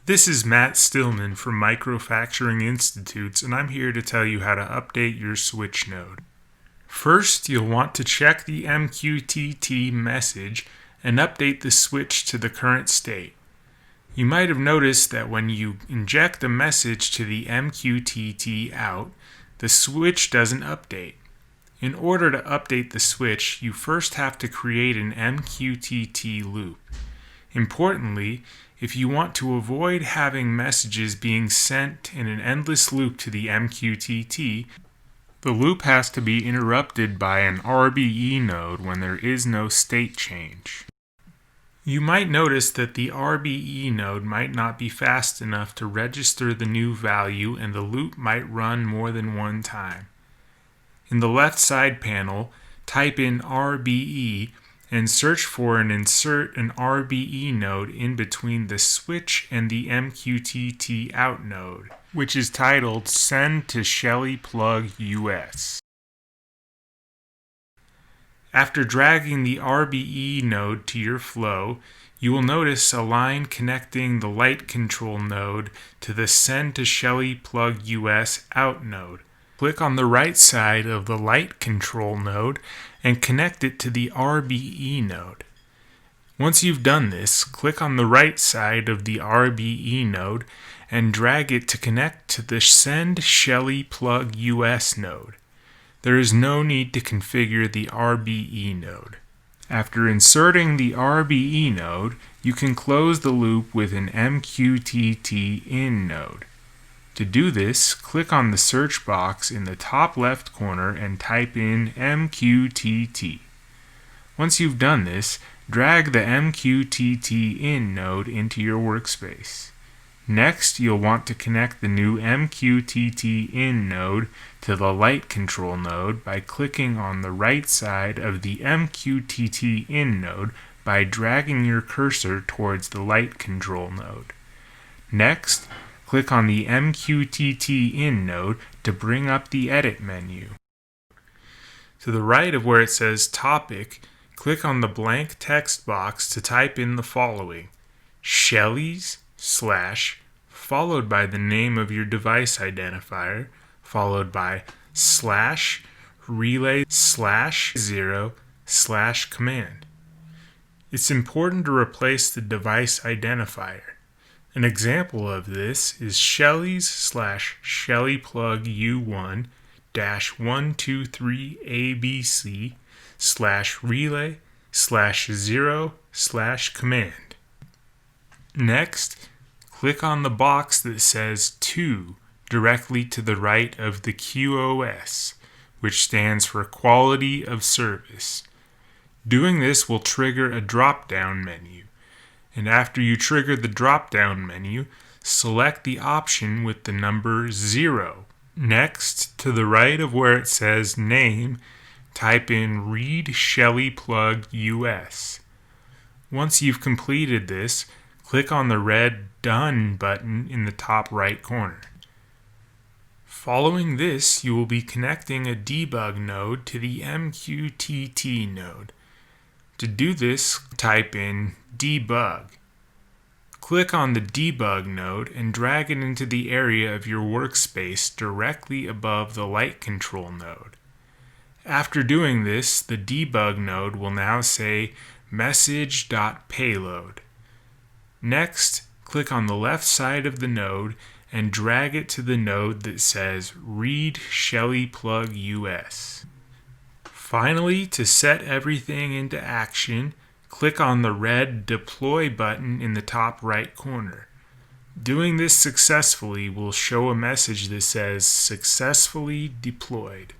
This is Matt Stillman from Microfacturing Institutes, and I'm here to tell you how to update your switch node. First, you'll want to check the MQTT message and update the switch to the current state. You might have noticed that when you inject a message to the MQTT out, the switch doesn't update. In order to update the switch, you first have to create an MQTT loop. Importantly, if you want to avoid having messages being sent in an endless loop to the MQTT, the loop has to be interrupted by an RBE node when there is no state change. You might notice that the RBE node might not be fast enough to register the new value, and the loop might run more than one time. In the left side panel, type in RBE and search for and insert an RBE node in between the switch and the MQTT out node, which is titled Send to Shelly Plug US. After dragging the RBE node to your flow, you will notice a line connecting the light control node to the Send to Shelly Plug US out node. Click on the right side of the light control node and connect it to the RBE node. Once you've done this, click on the right side of the RBE node and drag it to connect to the Send Shelly Plug US node. There is no need to configure the RBE node. After inserting the RBE node, you can close the loop with an MQTT in node. To do this, click on the search box in the top left corner and type in MQTT. Once you've done this, drag the MQTT in node into your workspace. Next, you'll want to connect the new MQTT in node to the light control node by clicking on the right side of the MQTT in node by dragging your cursor towards the light control node. Next, click on the MQTT in node to bring up the edit menu. To the right of where it says Topic, click on the blank text box to type in the following: Shelly's / followed by the name of your device identifier, followed by / relay / 0 / command. It's important to replace the device identifier. An example of this is Shelly's / Shelly Plug U1 -123 ABC / relay / 0 / command. Next, click on the box that says 2 directly to the right of the QoS, which stands for Quality of Service. Doing this will trigger a drop-down menu, and after you trigger the drop-down menu, select the option with the number 0. Next, to the right of where it says Name, type in Read Shelly Plug US. Once you've completed this, click on the red Done button in the top right corner. Following this, you will be connecting a debug node to the MQTT node. To do this, type in Debug. Click on the debug node and drag it into the area of your workspace directly above the light control node. After doing this, the debug node will now say message.payload. Next, click on the left side of the node and drag it to the node that says Read Shelly Plug US. Finally, to set everything into action, click on the red Deploy button in the top right corner. Doing this successfully will show a message that says Successfully Deployed.